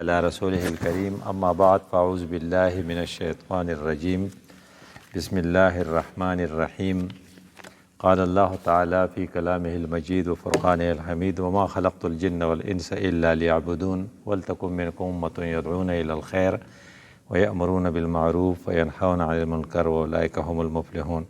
على رسوله الكريم أما بعد فأعوذ بالله من الشيطان الرجيم بسم الله الرحمن الرحيم قال الله تعالى في كلامه المجيد وفرقانه الحميد وما خلقت الجن والإنس إلا ليعبدون ولتكن منكم أمة يدعون إلى الخير ويأمرون بالمعروف وينهون عن المنكر وأولئك هم المفلحون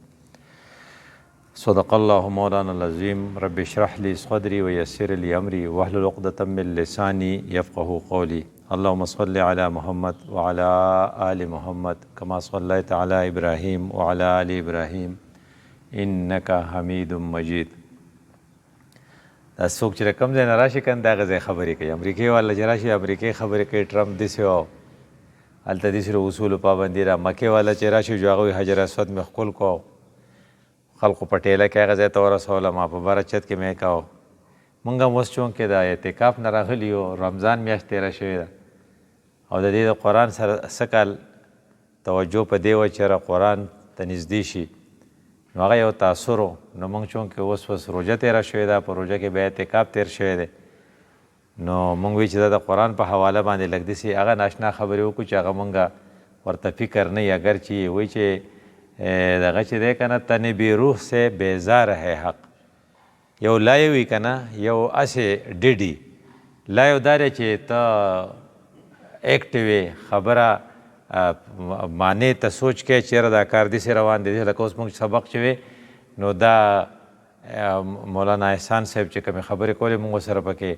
صدق الله مولانا العظيم رب اشرح لي صدري ويسر لي أمري واحلل عقدة من لساني يفقه قولي اللهم صل على محمد وعلى آل محمد كما صليت على إبراهيم وعلى آل إبراهيم إنك حميد مجيد. دا څوک چې کوم ځای نه راشي کنه دا غځای خبرې کوي امریکایي والا چې راشي امریکایي خبرې کوي ټرمپ داسې و هلته داسې اصولو پابندي ده مکې والا چې راشي جو هغه حجر اسود مې ښکل کو خلقو په ټیله کې هغه ځای ته ورسولم ما په بره چت کې مې کوه مونږ هم اوس چونکې د اعتکاف نه راغلي یو رمضان میاشت تېره شوې ده او د دې د قرآن سره څه کال توجه په دې وه چې قرآن ته نږدې شي نو هغه یو تاثر و نو موږ چونکې اوس روژه تېره شوې ده په روژه کې بیا اعتکاف تېر شوی دی نو موږ وایي چې دا د قرآن په حواله باندې لږ داسې هغه ناشنا خبرې وکړو چې هغه موږ ورته فکر نه وي اگر چې وایي چې دغه چې دی که نه تن بی روح سے بیزار ہے حق یو لایو وي که نه یو هسې ډډي لایو دا دی چې ته ایکټ وې خبره معنی ته سوچ کې چیرې دا کار داسې روان دی لکه اوس موږ سبق چې وی نو دا مولانا احسان صاحب چې کومې خبرې کولې موږ سره پکې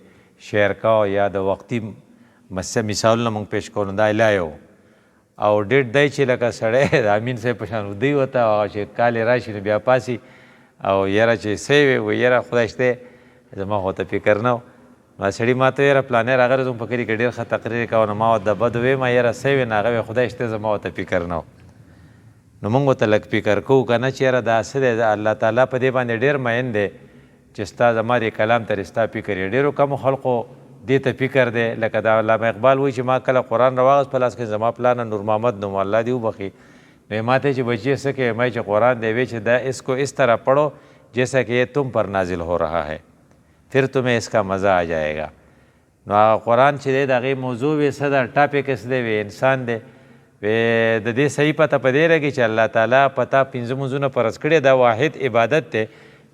شیر کوه یا د وقتي مثالونه موږ پیش کول نو دا لایو او ډېر دی چې لکه سړی د امین صاحب په شان ودی وته هغه چې کال یې راشي نو بیا پاسي او یاره چې څه وی یاره خدای شته زما خو ته فکر نه و نو سړي ما ته یاره پلانې راغلی زموږ په کلي کې ډېر ښه تقریر کوه نو ما ورته د بد ویمه یاره څه وې نو هغه وی خدای شته زما ورته فکر نه و نو موږ ورته لږ فکر کوو که نه چې یاره دا څه دی الله تعالی په دې باندې ډېر مین دی چې ستا زما دې کلام ته ستا فکر یې ډېرو کمو خلقو دې ته فکر دی لکه دا علامه اقبال وایي چې ما کله قرآن راواغست په لاس کې زما پلانه نور محمد نوم الله دې وبخي نو ما ته چې بچیے څه کوې ما چې قرآن دی وی چې دا اس کو اس طرح پڑھو جیسا کہ یہ تم پر نازل ہو رہا ہے پھر تمہیں اس کا مزہ آ جائے گا نو هغه قرآن چې دی د هغې موضوع وی څه ده ټاپک څه دی وی انسان دی وی د دې صحیح پته په دې لګي چې الله تعالی په تا پنځه مونځونه فرض کړي دا واحد عبادت دی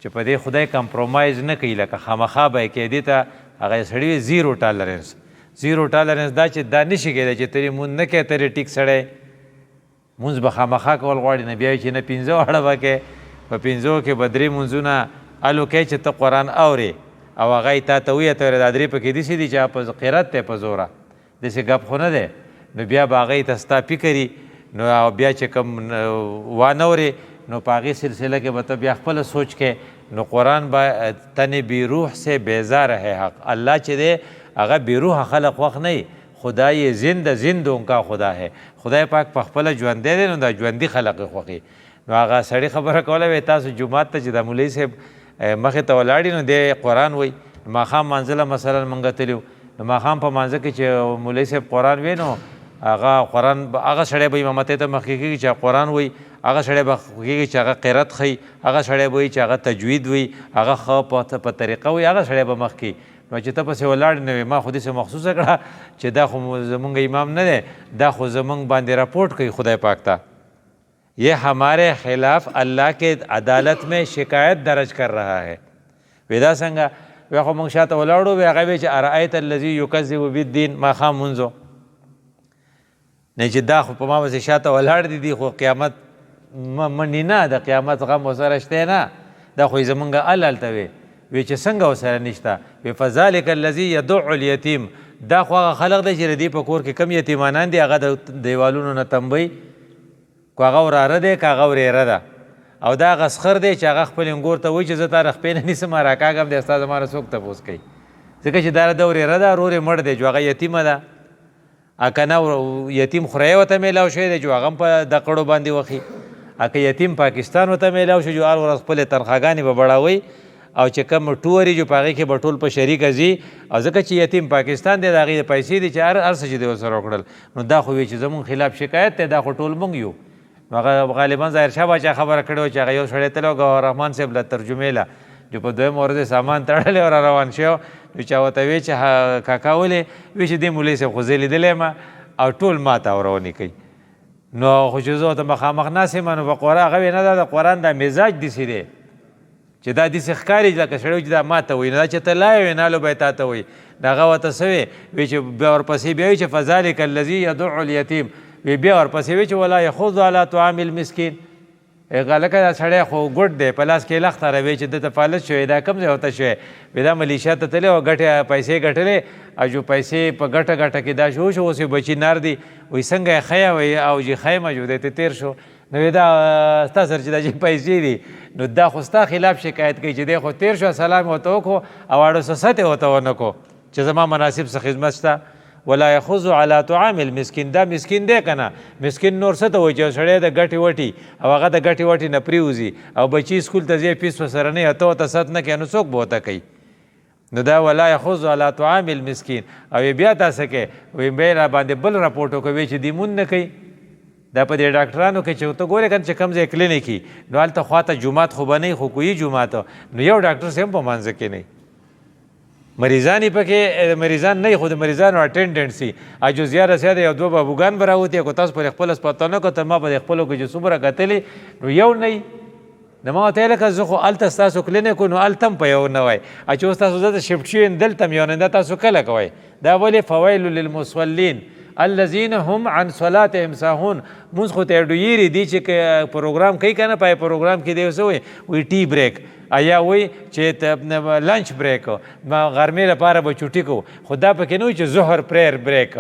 چې په دې خدای کمپرومایز نه کوي لکه خامخا به یې کې دې ته هغه سړي وي زیرو ټالرنس زیرو ټالرنس دا چې دا نشي کېدی چې ترې مونځ نه کوې ترې ټیک سړی مونځ به خامخا کول غواړي نه بیا چې نه پنځه واړه به کوې په پنځو کې به درې مونځونه الو کوې چې ته قرآن اورې او هغه یې تا ته ویې ته دا درې پکې داسې دي چې په قرت دی په زوره داسې ګپ خو نه دی نو بیا به هغه یې ته ستا فکر نو بیا چې کوم وانورې نو په هغې سلسله کې به ته بیا خپله سوچ کې نو قرآن به تن بی روح سے بیزار ہے حق الله چې دی هغه بی روح خلق وخت نه خدای زند اونکا خدا ہے خدای پاک په خپله ژوندی دی نو دا ژوندي خلق یې خوښي نو هغه سړي خبره کوله وی تاسو جومات ته چې د مولوي صاحب مخې ته ولاړي نو دی قرآن وی ماښام مانځله مثلا موږ تلي نو ماښام په مانځه کې چې مولوي صاحب قرآن وی نو هغه قرآن هغه سړی به امامتۍ ته مخکې کېږي چې قرآن وی هغه سړی به کېږي چې هغه قرت ښیي هغه سړی به وي چې هغه تجوید وي هغه ښه په طریقه وي هغه سړی به مخکې نو چې ته پسې ولاړ نه وي ما خو داسې مخصوصه کړه چې دا خو زمونږ امام نه دی دا خو زمونږ باندې راپورټ کوي خدای پاک ته یہ ہمارے خلاف اللہ کے عدالت میں شکایت درج کر رہا ہے ودا څنګه وی خو موږ شاته ولاړو وی هغه وی چې ارایت الذي یکذب بالدین ماښام مونځو نه چې دا خو په ما پسې شاته ولاړ دي خو قیامت منډي نه د قیامت غم ورسره شته نه دا خو یې زمونږ هلته وی چې څنګه ورسره نشته وی فذلک الذي یدع الیتیم دا خو هغه خلق دی چې د دې په کور کې کم یتیمانان دي هغه د دیوالونو نه تنبی که هغه وراره دی که هغه ورېره ده او دا هغه سخر دی چې هغه خپل انګور ته وایي چې زه تا رخپې نه نیسم راکاږم دی ستا زما نه څوک تپوس کوي ځکه چې دا د ورېره ده ورور یې مړ دی جو هغه یتیمه ده که نه یتیم خورۍ ورته میلاو شوی دی جو هغه هم په دقړو باندې وخي که یتیم پاکستان ورته میلاو شو جو هر ورځ خپلې تنخواګانې به بړاوئ او چې کوم ټوري جو په هغې کې به ټول په شریکه ځي او ځکه چې یتیم پاکستان دی د هغې د پیسې دي چې هر څه چې دی ورسره وکړل نو دا خو وی چې زمونږ خلاف شکایت دی دا خو ټول مونږ یو هغه غالبا ظاهرشاه باچا خبره کړې وه چې هغه یو سړی تللی و ګوهر رحمان صاحب له ترجمې له جو په دویم ورځ سامان تړلی او را روان شوی نو چا ورته وی چې کاکا ولې وی چې دې مولوي صاحب خو زه لیدلی ما او ټول ما ته اورونې کوي نو خو چې زه ورته مخامخ ناست یم نو په قرآن هغه وی نه دا د قرآن دا مزاج داسې دی چې دا داسې ښکاري لکه سړی چې دا ما ته وایي نو دا چې ته لا یې نالو به یې تا ته وایي د هغه ورته څه وی چې بیا ورپسې بیا وایي چې فذلک الذي یدع الیتیم وی بیا ورپسې وی چې ولا یخض علی طعام المسکین لکه دا سړی خو ګوډ دی په لاس کې لخته روي چې دته فالج شوی دا کوم ځای ورته شوی وی دا ملیشیا ته تللی او ګټې پیسې ګټلې او جو پیسې په ګټه ګټه کې دا شو اوس یې بچي نار دي وایي څنګه یې ښیه وایي او چې ښیم جو دی ته تېر شو نو وی دا ستا سره چې دا چې پیسې دي نو دا خو ستا خلاف شکایت کوي چې دی خو تېر شو سلام یې ورته وکړو او اړو سست یې ورته ونه کړو چې زما مناسب څه خدمت شته ولا یخذ علی طعام المسکین دا مسکین دی که نه مسکین نور څه ته وایي چې سړی د ګټې وټي او هغه د ګټې وټې نه پرېوځي او بچي سکول ته ځي فیس ورسره نه ته ورته ست نه کوي نو څوک به ورته کوي نو دا ولا یخذ علی طعام المسکین او بیا تاسو کې وایي بیا را باندې بل راپورټ وکوي چې دې مون نه کوي دا په دې ډاکټرانو کې چې ته ګورې که چې کوم ځای کلینیک وي نو هلته خواته جومات خو به نه وي خو کوي جومات نو یو ډاکټر صاحب په منځ کې نه مریضان یې پکې مریضان نه خو د مریضانو اټینډنټ سي جو زیاده زیاده یو دوه بابوګان به راوتي که تاسو پر خپل پته نه کړو ما په خپلو کې چې څومره کتلي نو یو نه نو ما ورته لکه زه خو هلته ستاسو کلینیک و نو هلته هم په یو نه وای چې اوس تاسو دلته شفټ شوي دلته هم یو نه دا تاسو کله کوئ دا ولې فویل للمصلین الذین هم عن صلاتهم ساهون مونځ خو ته ډویرې دي چې پروګرام کوي که نه پای پروګرام کې دی څه وایي وایي ټي بریک یا وایي چې لنچ بریک غرمې لپاره به چوټي کوو خو دا پکې نه وایي چې ظهر پریر بریک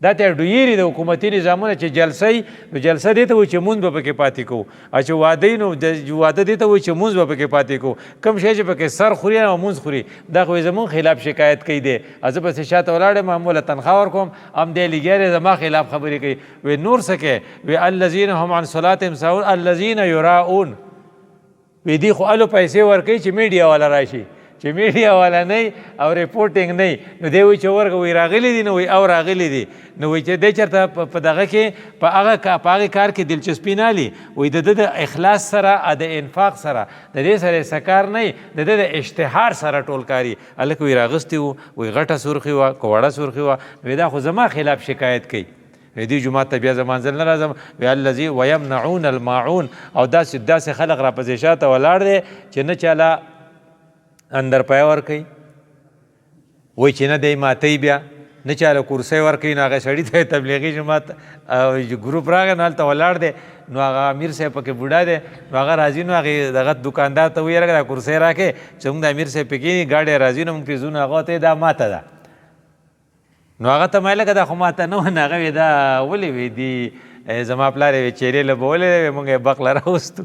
دا ته ډویرې د حکومتي نظامونه چې جلسه وي نو جلسه دې ته وایي چې مونځ به پکې پاتې کوو او چې واده نو واده دې ته وایي چې مونځ به پکې پاتې کوو کوم شی چې پکې سر خوري او مونځ خوري دا خو زمون خلاف شکایت کوي دی زه پسې شاته ولاړ یم معموله تنخواه ورکوم هم دی لګیا دی زما خلاف خبرې کوي وی نور څه کوي وی الذین هم عن صلاتهم ساهون الذین یراؤون وی دی خو الو پیسې ورکوي چې میډیا والا راشي چې میډیا والا نه او ریپورټینګ نه نو دی وایي چې ورکه وی راغلی دي نو وی او راغلی دي نو وایي چې دی چېرته په دغه کې په هغه کار کې دلچسپي نه لي وایي د ده د اخلاص سره د انفاق سره د دې سره څه کار نه د ده د اشتهار سره ټول کاري هلکه وی راغستې وو وی غټه سرخي وه که وړه سرخي وه وی دا خو زما خلاف شکایت کوي دی جمعات ته بیا زمانځل نه راځم وی الذي ویمنعون الماعون او داسې خلق راپسې شاته ولاړ دی چې نه چاله اندر پای ورکوي وایي چې نه دی ماتی بیا نه چاله کرسی ورکوي نو هغه سړي ته تبلیغي جماعت ګروپ راغی نو هلته ولاړ دی نو هغه امیر صاحب پکې بوډا دی نو هغه راځي نو هغې دغه دکاندار ته وایي دا کرسی راکې چې موږ د امیر صاحب پکې کښېني ګاډی راځي نو موږ پرې ځو نو هغه ته دا ماته ده نو هغه ته ما لکه دا خو ماته نه وه نو هغه وی دا ولې وی دي زما پلار یې چیرې له به ولې موږ یې بقله راوستو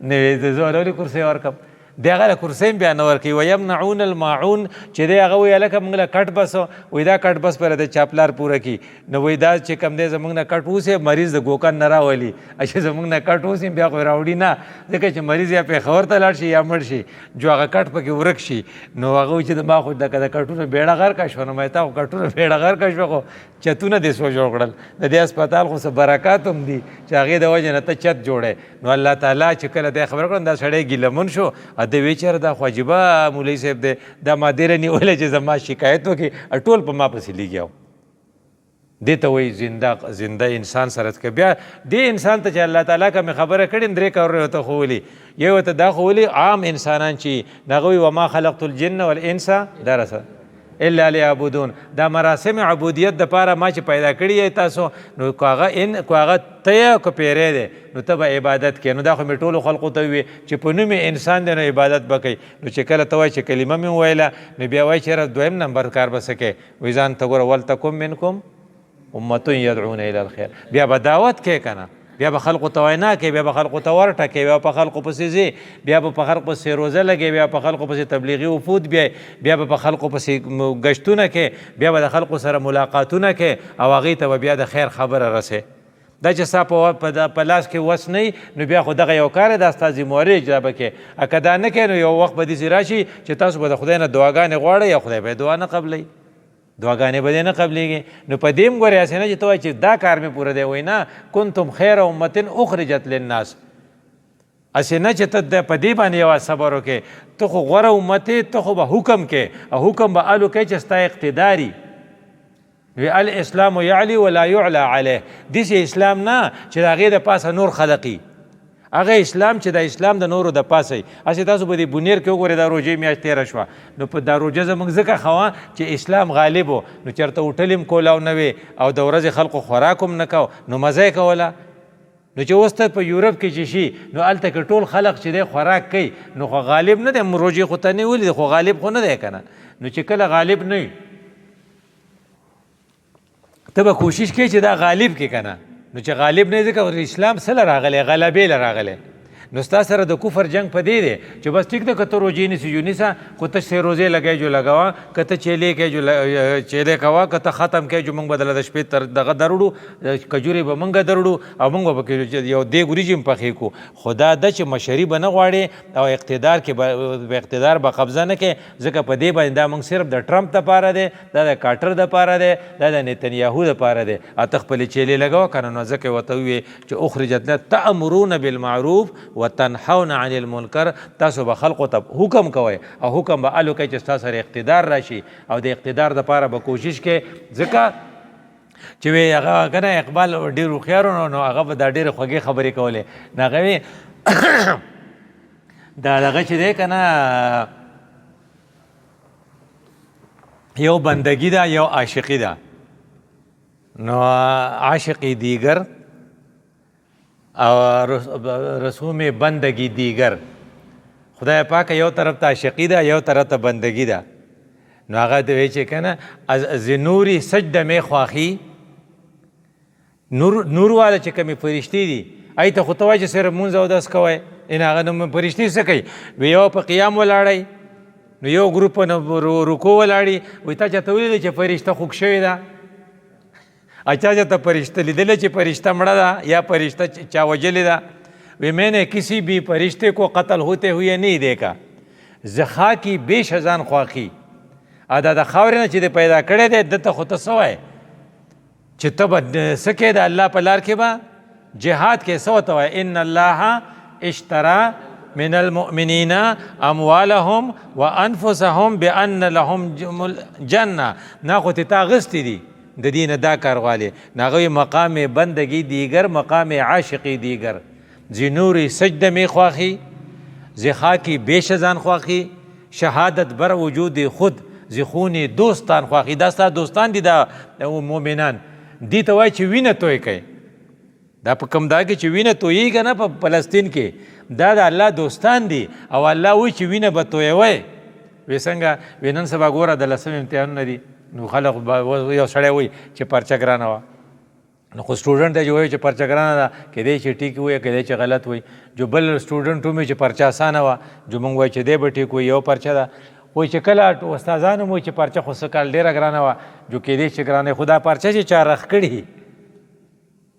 نو زه ولې کرسی ورکړم دی هغه له کرسۍ هم بیا نه ورکوي ویمنعون الماعون چې دی هغه وایي هلکه موږ له کټ بس وایي دا کټ بس پره د چا پلار پوره کړي نو وایي دا چې کوم دی زموږ نه کټ اوسي مریض د ګوکن نه راولي چې زموږ نه کټ اوسي بیا خو راوړي نه ځکه چې مریض یا پېښور ته لاړ شي یا مړ شي جو هغه کټ پکې ورک شي نو هغه وایي چې ما خو د کټونو بیړه غرقه شوه نو ما تا خو کټونو بیړه غرقه شوه خو چتونه دې سو جوړ کړل د دې اسپتال خو څه برکات هم دي چې هغې د وجې نه ته چت جوړی نو الله تعالی چې کله دی خبره کړم دا سړی ګیلمن شو د وی چېرې دا خو عجیبه مولوي صاحب دی دا ما ډېره نیولی چې زما شکایت وکړي ټول په ما پسې لګیا وو دې ته وایي زنده انسان سره که بیا دې انسان ته چې الله تعالی کومې خبره کړې درې کارونه ورته ښولي یو ورته دا ښولي عام انسانان چې هغه وایي وما خلقت الجن والانس دا رسه الا لیعبدون دا مراسم عبودیت دپاره ما چې پیدا کړي یې تاسو نو که هغه ته یې که پیری دی نو ته به عبادت کوې نو دا خو مې ټولو خلقو ته ووایي چې په نوم انسان دی نو عبادت به کوي نو چې کله ته وایي چې کلمه مې وویله نو بیا وایي چېرې دویم نمبر کار به څه کوې وایي ځان ته ګوره ولتکم منکم امة یدعون الی الخیر بیا به دعوت کوې که نه بیا به خلقو ته وینا کوي بیا به خلقو ته ورټه کوي بیا په خلقو پسې ځي بیا به په خلقو پسې روزه لګوي بیا په خلقو پسې تبلیغي وفود بیا به په خلقو پسې ګشتونه کوي بیا به د خلقو سره ملاقاتونه کوي او هغې ته به بیا د خیر خبره رسې دا چې ستا په لاس کې وس نه نو بیا خو دغه یو کار دی دا ستا ذمهواري اجرا به کوې که دا نه کوې نو یو وخت به داسې راشي چې تاسو به د خدای نه دعاګانې غواړئ یا خدای به یې دعا نه قبلوي دعاګانې به دې نه قبلیږي نو په دې هم ګورې هسې نه چې ته وایې چې دا کار مې پوره دی وایي نه کنتم خیر امة اخرجت للناس اسې نه چې ته په دې باندې یوه صبر وکې، ته خو غوره امت یې، ته خو به حکم کې او حکم به الو کوي چې ستا اقتداري وی الاسلام یعلی ولا یعلی علیه. داسې اسلام نه چې د هغې د پاسه نور خلقي، هغه اسلام چې د اسلام د نورو د پاسه وي. هسې تاسو به دې بونیر کې وګورئ دا روژې میاشت تېره شوه، نو په دا روژه زموږ ځکه ښه چې اسلام غالب و، نو چېرته هوټل هم کولاو نه وې او د ورځې خلقو خوراک هم نه کو، نو مزه یې کوله. نو چې اوس ته په یورپ کې چې شي نو هلته کې ټول خلق چې دی خوراک کوي، نو خو غالب نه دی، روژې خو ته نه ولید خو غالب خو نه دی که نه. نو چې کله غالب نه وي ته به کوشش کوې چې دا غالب کې که نه، نو چې غالب نه ځکه اسلام څه له راغلی، غلبې له راغلی. نو ستا سره د کفر جنگ په دې دی چې بس ټیک ده که ته روژې نیسي جو نیسه، خو ته سې روزې لګی جو لګوه، که ته چیلې کوې جو چیلې کوه، که ته ختم کوې جو موږ به دله د شپې تر دغه دروړو، کجورې به موږ دروړو او موږ به پکې یو دیګ وریجې هم پخې کړو. خو دا ده چې مشري به نه غواړې او اقتدار کې به اقتدار به قبضه نه کوې، ځکه په دې باندې دا موږ صرف د ټرمپ دپاره دی، دا د کاټر دپاره دی، دا د نتنیاهو دپاره دی. ته خپلې چیلې لګوه که نه، نو ځکه یې ورته وویې چې اخرجت تأمرون بالمعروف وتنحون عن المنکر، تاسو به خلقو ته حکم کوئ او حکم به الو کوئ چې ستا سره اقتدار راشي او د اقتدار دپاره به کوشش کوې. ځکه چې وی هغه که نه اقبال ډېر هوښیار و، نو هغه به دا ډېرې خوږې خبرې کولې. نو هغه وی دا دغه چې دی که نه یو بندگی ده یو عاشقی ده. نو عاشقی دیگر او رسوم بندگی دیگر، خدای پاک یو طرف ته عاشقی ده یو طرف ته بندگی ده. نو هغه ته وایي چې که نه از نوری سجده می خواهی، نور والا چې کومې فرشتې دي ای ته خو ته وایي چې صرف مونځ اودس کوئ، ان هغه نو فرشتې څه کوي؟ وی یو په قیام ولاړئ، نو یو ګروپ په رکوع ولاړي، وایي تا چاته ولیدل چې فرشته خوږ شوې ده؟ اچھا چاته فرشته لیدله چې فرشته مړه ده یا فرشته چا وجلې ده؟ وی میں نے کسی بھی فرشتے کو قتل ہوتے ہوئے نہیں دیکھا، زخا کی بیش از آن خواخی. دا د خاورې نه چې د پیدا کړی دی دته خو ته څه وایې چې ته به څه کې د الله په لار کې به جهاد کې څه ورته وایې؟ ان الله اشترى من المؤمنین اموالهم وانفسهم بان لهم جنه. نه خو ته تا اغوستې دي د دې نه دا کار غواړې. نو هغه مقام بندگی دیگر مقام عاشقی دیگر، ذی نوری سجده می خواهی، ذی خاکی بیش از آن خواهی، شهادت بر وجود خود ذی خون دوستان خواهی. دا ستا دوستان دي دا مؤمنان، دې ته وایي چې وینه توی کوي. دا په کوم دا کې چې وینه تویي که نه په فلسطین کې، دا د الله دوستان دي او الله وایي چې وینه به تویوئ. وی څنګه؟ وی نن سبا ګوره د 10 امتحانونه دي، نو خلق یو سړی وایي چې پرچه ګرانه وه، نو خو سټوډنټ دی چې وایي چې پرچه ګرانه ده، کیدای چې ټیک وایي کیدای چې غلط وایي. جو بل سټوډنټ ومي چې پرچه اسانه وه، جو موږ وایي چې دی به ټیک وایي، یو پرچه ده. وایي چې کله استادان هم وایي چې پرچه خو څه کال ډېره ګرانه وه، جو کیدای چې ګرانه، خو دا پرچه چې چا رخ کړي،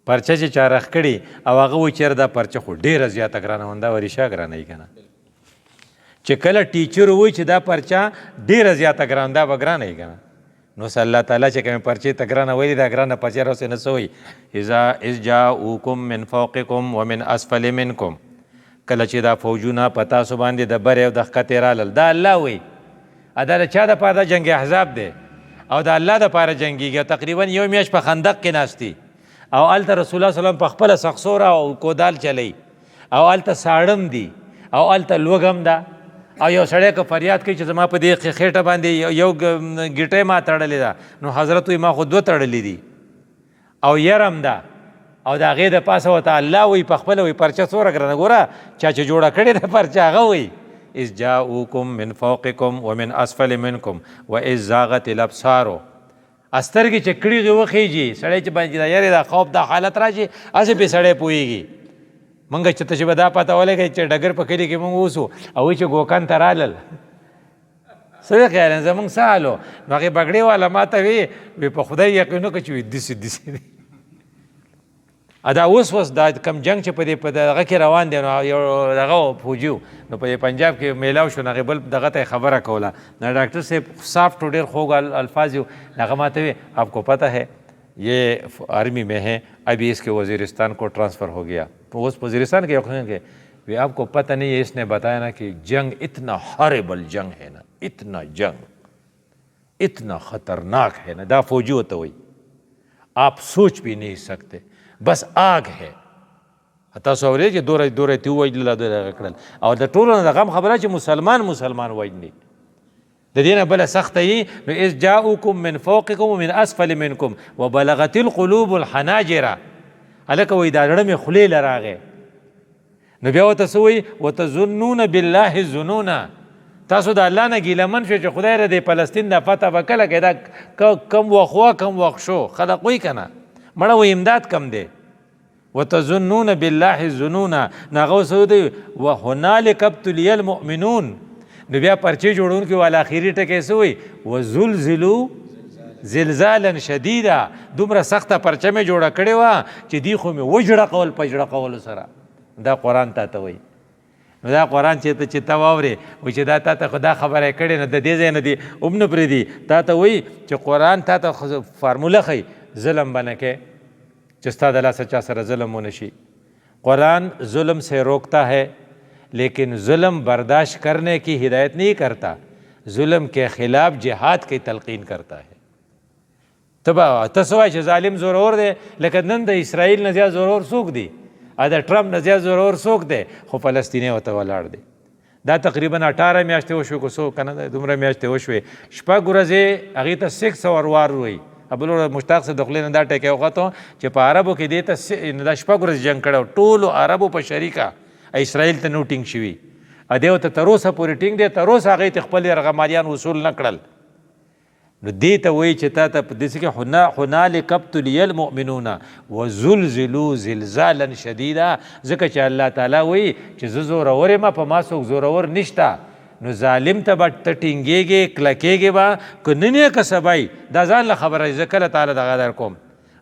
پرچه چې چا رخ کړي او هغه وایي چېرې دا پرچه خو ډېره زیاته ګرانه وه، دا ورېښه ګرانه وي که نه. چې کله ټیچر وایي چې دا پرچه ډېره زیاته ګرانه، دا به ګرانه وي که نه. نو صلی الله تعالی چې کومې پرچې ته ګرانه ویلي دا ګرانه پرچې راوسې نه څه وایي؟ اذ جاؤکم من فوقکم ومن اسفل منکم، کله چې دا فوجونه په تاسو باندې د برې او د ښکتې رالل. دا الله وایي، دا د چا دپاره د جنګ احزاب دی او د الله دپاره جنګېږي. او تقریبا یو میاشت په خندق کې ناست دي او هلته رسول الله صلی الله علیه وسلم په خپله سخسوره او کودال چلی او هلته ساړم دي او هلته لوږم ده او یو سړی که فریاد کوي چې زما په دې خېټه باندې یو ګیټۍ ما تړلې ده، نو حضرت وایي ما خو 2 تړلې دي او یرم ده او د هغې د پاسه ورته الله وایي په خپله وایي پرچه څومره ګرانه. ګوره چا چې جوړه کړې ده پرچه هغه وایي اذ جاؤکم من فوقکم ومن اسفل منکم واذ زاغت الابصار. سترګې چې کړېږي وخیږي سړی چې باندې د یارې د خوف دا حالت راشي هسې پې سړی پوهېږي. مونږ چې ته چې به دا پته ولګئ چې ډګر په کلي کې مونږ اوسو او وایي چې ګوکن ته رالل، څه د خیال زمونږ څه حال و؟ نو هغې بګړې والا ما ته وی په خدای یقین وکړه چې وي داسې داسې دی. دا اوس دا کم جنګ چې په دغه کې روان دی، نو یو دغه فوجي و، نو په پنجاب کې میلاو شو، نو هغې بل دغه ته یې خبره کوله. نو ډاکټر صاحب سافټ و ډېر خوږ الفاظ یو، هغه ما ته وی آپ کو پتہ ہے یہ آرمی میں ہے ابھی اس کے وزیرستان کو ٹرانسفر ہو گیا. اوس وزیرستان کې وی آپ کو پتہ نہیں ہے، اس نے بتایا نا کہ جنگ اتنا ہاربل جنگ ہے نا، اتنا جنگ اتنا خطرناک ہے نا، دا فوجی ہوتا ہوئی آپ سوچ بھی نہیں سکتے، بس آگ ہے. تاسو اورئ چې دوره تې ووژلل او دغه کړل، او د ټولو نه د غم خبره چې مسلمان وژني. د دې نه بله سخته یي نو اذ جاؤکم من فوقکم ومن اسفل منکم وبلغت القلوب الحناجر. هلکه وایي دا زړه مې خولې له راغی. نو بیا ورته څه وایي وتظنون بالله الظنون. تاسو د الله نه ګیلمن شو چې خدای را د فلسطین د فتح به کله کوي، دا کم وخت کم وخت شو. خلق وایي که نه مړه وایي امداد کم دی. وتظنون بالله الظنون. ناغه څه دی وهنالک ابتلی المؤمنون. نو بیا پرچې جوړونکي والا اخري ټکی څه وایي وزلزلوا زلزالا شدیدا. دومره سخته پرچه مې جوړه کړې وه چې دی خو مې وجړه کول په جړه کولو سره. دا قرآن تا ته وایي. نو دا قرآن چې ته واورې وایي چې دا تا ته خو دا خبره یې کړې نه د دې ځای نه دي هم نه پرېږدي. تا ته وایي چې قرآن تا ته فارموله ښیي ظلم به نه کوې، چې ستا د لاسه چا سره ظلم ونه شي. قرآن ظلم سے روکتا ہے لیکن ظلم برداشت کرنے کی ہدایت نہیں کرتا، ظلم کے خلاف جہاد کی تلقین کرتا ہے. ته وایې چې ظالم زورور دی، لکه نن د اسرائیل نه زیات زورور څوک دی؟ د ټرمپ نه زیات زورور څوک دی؟ خو فلسطینی ورته ولاړ دی. دا تقریبا 18 میاشتې وشوې که څو که نه دومره میاشتې وشوې. 6 ورځې هغې ته 6 وار وایي. بل مشتاق صاحب د خولې نه دا ټکی وختو چې په عربو کې دې ته دا 6 ورځې جنګ کړی و، ټولو عربو په شریکه اسرائیل ته نو ټینګ شوي. دې ورته تر اوسه پورې ټینګ دی، تر اوسه هغې ته خپل یرغمالیان وصول نه کړل. نو دې ته وایي چې تا ته په داسې کې هنالک ابتلی المؤمنون وزلزلوا زلزالا شدیدا. ځکه چې الله تعالی وایي چې زه زورور یم، په ما څوک زورور نشته. نو ظالم ته به ته ټینګېږې کلکېږې به که نن یې که سبا یي، دا ځان له خبره زه کله تعالی دغه در کوم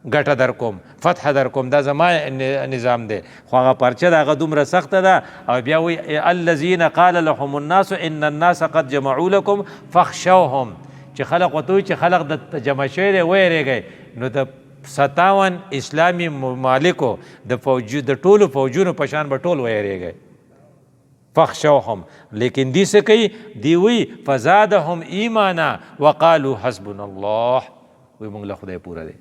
ګټه در کوم فتح در کوم، دا زما نظام دی. خو هغه پرچه د هغه دومره سخته ده. او بیا وایي الذین قال لهم الناس ان الناس قد جمعوا لكم فاخشوهم. چې خلق ورته وایي چې خلق د جمع شوی دی ویرېږئ. نو د 57 اسلامي ممالکو د ټولو فوجونو په شان به ټول ویرېږئ. فخشوهم. لیکن دی څه کوي؟ دی وی فزادهم ایمانا وقالوا حسبنا الله. وی موږ له خدای پوره دی.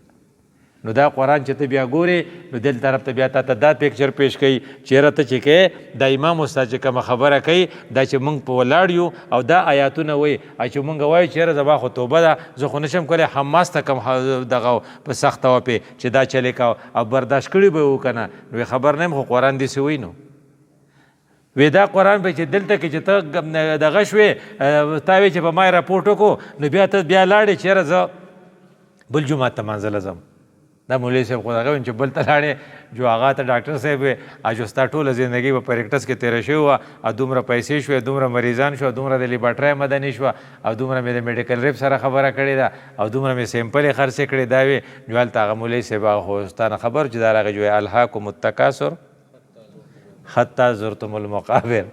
نو دا قرآن چې ته بیا ګورې نو دل طرف ته بیا تا ته دا پیکچر پیش کوي چېرې ته چې کوې دا امام استاد چې کومه خبره کوي دا چې موږ په ولاړ یو او دا آیاتونه وایي چې موږ وایو چېرې زما خو توبه ده، زه خو نشم کولی حماس ته کوم دغه په سخته وپې چې دا چلې کوه او برداشت کړي به و که نه. نو خبر نه یم خو قرآن داسې وایي. نو وی دا قرآن به چې دلته کې چې ته دغه شوې تا وی چې په ما یې راپورټ وکړو نو بیا ته بیا لاړې چېرې زه بل جومات ته مانځله ځم. دا مولوي صاحب خو دغه چې بل ته لاړې جو هغه ته ډاکټر صاحب وی چې ستا ټوله زندګي به په ریکټس کې تېره شوې وه او دومره پیسې شوې، دومره مریضان شوه، دومره د لیبارټرۍ مدني شوه او دومره مې د میډیکل ریپ سره خبره کړې ده او دومره مې سیمپلې خرڅې کړې. دا وی جو هلته هغه مولوي صاحب هغه خو ستا نه خبر چې دا راغی جو الهاکم التکاثر حتی زرتم المقابر.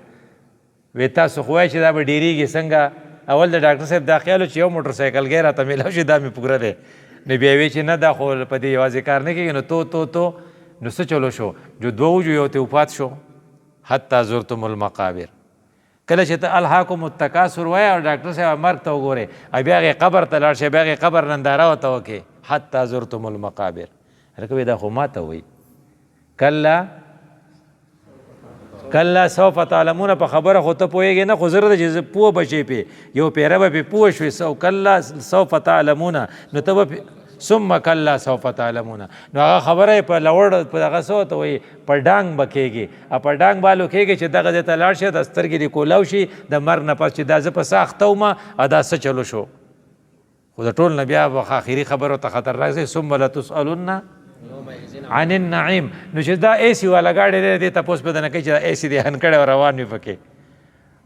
وی تاسو خو وایئ چې دا به ډېرېږي څنګه؟ اول د ډاکټر صاحب دا خیال و چې یو موټر سایکلګی راته میلاو شي دا مې پوره دی. نو بیا وی چې نه دا خو په دې یوازې کار نه کېږي. نو تو نو څه چلو شو؟ جو دوه وجو یو ته وفات شو حتی زرتم المقابر. کله چې ته الهاکم التکاثر وایې او ډاکټر صاحب مرګ ته وګورې او بیا هغې قبر ته لاړ شې، بیا هغې قبر ننداره ورته وکړې حتی زرتم المقابر. هلکه وایي دا خو ما ته وایي کله سوف تعلمون. په خبره خو ته پوهېږې نه، خو زره ده چې پوه به شې پې یو پیره به پې پوه شوې. کله سوف تعلمون نو ته به ثم کله سوف تعلمون. نو هغه خبره یې په لوړ په دغه څه ورته وایي په ډانګ به کېږي او په ډانګ بالو کېږي چې دغه ځای ته لاړ شي د سترګې دې کولاو شي د مرګ نه پس چې دا زه په څه اخته ومه او دا څه چلو شو. خو د ټول نه بیا آخري خبره ورته خطرناک دی ثم لتسألن عن النعیم. نو چې دا اے سی والا ګاډی دی دې تپوس به نه کوي چې دا اے سی دی هن کړی او روان وي پکې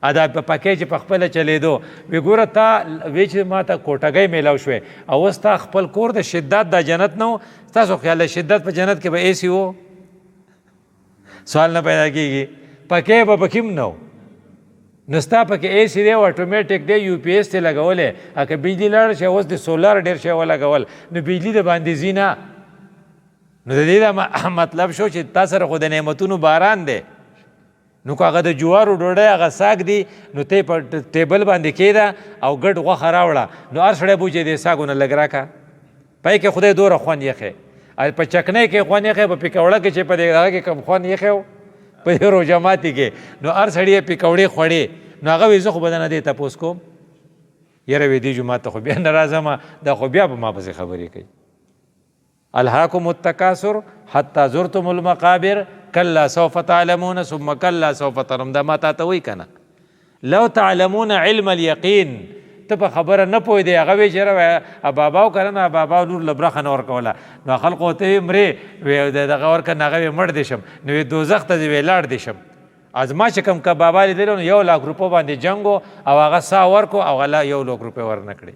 دا پکې چې په خپله چلېدو. وی ګوره تا وی چې ما ته کوټګۍ میلاو شوې او اوس تا خپل کور د شدت دا جنت نه و. ستاسو خیال دی شدت په جنت کې به اے سی و؟ سوال نه پیدا کېږي. پکې به پکې هم نه و. نو ستا پکې اے سی دی او اټومیټک دی یو پی ایس ته لګولی که بجلي لاړه شي اوس د سولر ډېر شی ولګول نو بجلي د باندې ځي نه. نو د دې دا مطلب شو چې تا سره خو د نعمتونو باران دی نو که هغه د جوارو ډوډۍ هغه ساګ دی نو ته یې په ټیبل باندې کېږده او ګډ غوښه راوړه نو هر سړی به وچې دې ساګو نه لږ راکړه پای کې خدای دومره خوند یخی په چکنۍ کې خوند یخی په پکوړه کې چې په دې هغه کې کم خوند یخی و په دې روژه ماتي کې نو هر سړي یې پکوړې خوړې نو هغه وایي زه خو به نه دې تپوس کوم یاره وی دې جومات ته خو بیا نه راځم دا خو بیا په ما پسې خبرې کوي الهاکم التکاثر حتی زرتم المقابر کلا سوف تعلمون ثم کلا سوف ترون دا ما تا ته وایي که نه لو تعلمون علم الیقین ته په خبره نه پوهېدې هغه وایي چېرې بابا و که نه بابا لور له برخه نه ورکوله نو خلقو ورته وایي مرې وی دغه ورکه نه هغه وی مړ دې شم نو وی دوزخ ته دې وی لاړ دې شم از ما چې کوم که بابا لیدلی نو 1 لاک روپو باندې جنګ و او هغه سا ورکو او هغه 1 لاک روپۍ ورنه کړې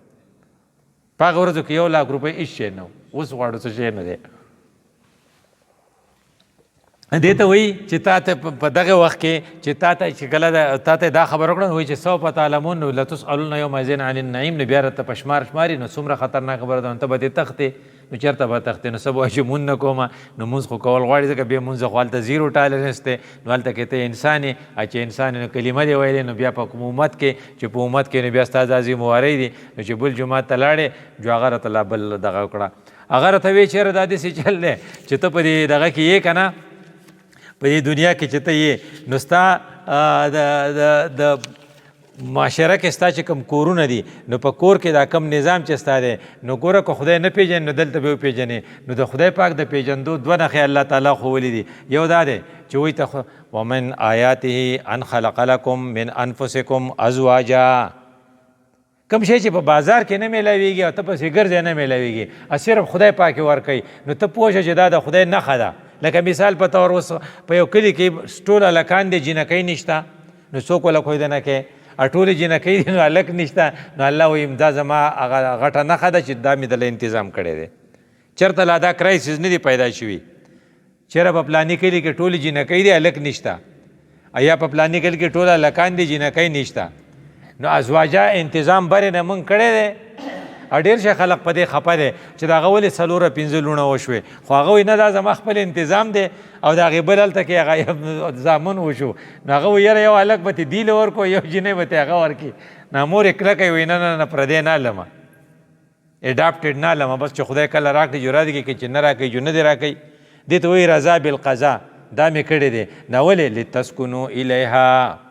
په هغه ورځو کې 1 لاک روپۍ هېڅ شی نه و اوس غواړو څه شی نه دی دې ته وایي چې تا ته په دغه وخت کې چې تا ته چې کله تا ته دا خبره وکړه نو وایي چې سوف تعلمون نو لتسألون یومئذ عن النعیم نو بیا راته په شمار شماري نو څومره خطرناک خبره ده نو ته به دې تختې نو چېرته به تختې نو څه به وایي چې مونځ نه کومه نو مونځ خو کول غواړي ځکه بیا مونځ خو هلته 0 ټالرنس دی نو هلته کې ته انسان یې چې انسان نو کلمه دې ویلې نو بیا په کوم امت کې چې په امت کې نو بیا ستا ځاځي مواری دي نو چې بل جومات ته لاړې جو هغه راته لا بل دغه وکړه هغه راته وایي چېرې دا داسې چل دی چې ته په دې دغه کې یې که نه په دې دنیا کې چې ته یې نو ستا د معاشره کې ستا چې کوم کورونه دي نو په کور کې دا کم نظام چې ستا دی نو ګوره که خدای نه پېژنې نو دلته به وپېژنې نو د خدای پاک د پېژندو 2 نښې الله تعالی ښوولي دي یو دا دی چې وایي ته ومن آیاته ان خلق لکم من انفسکم ازواجا کم شی چې په بازار کې نه میلاویږي او ته پسې ګرځې نه میلاویږي صرف خدای پاک ورکوي نو ته پوه شه چې دا د خدای نښه ده لکه مثال په طور اوس په یو کلي کې ټول هلکان دي جینکۍ نشته نو څوک وله کوی نه کوي ټولې جینکۍ دي نو هلک نشته نو الله وایي دا زما هغه غټه نښه ده چې دا مې دله انتظام کړی دی چېرته لا دا کرایسس نه دي پیدا شوي چېرې په فلاني کلي کې ټولې جینکۍ دي هلک نشته یا په فلاني کلي کې ټول هلکان دي جینکۍ نشته نو ازواجه انتظام برې نه موږ کړی دی او ډېر شي خلک په دې خفه دی چې د هغه ولې 4-5 لوڼه وشوې خو هغه وایي نه دا زما خپل انتظام دی او د هغې بل هلته کې هغه زامن وشو نو هغه وایي یاره یو هلک به تې دی له ورکړو یو جینۍ به تې هغه ورکړي نو مور یې کلکه وایي نه نه نه پردی نه هلمه اډاپټډ نه هلمه بس چې خدای کله راکړي جو راکړي که چې نه راکوي جو نه دې راکوي دې ته وایي رضا بالقضا دا مې کړی دی نو ولې لتسکنو الیها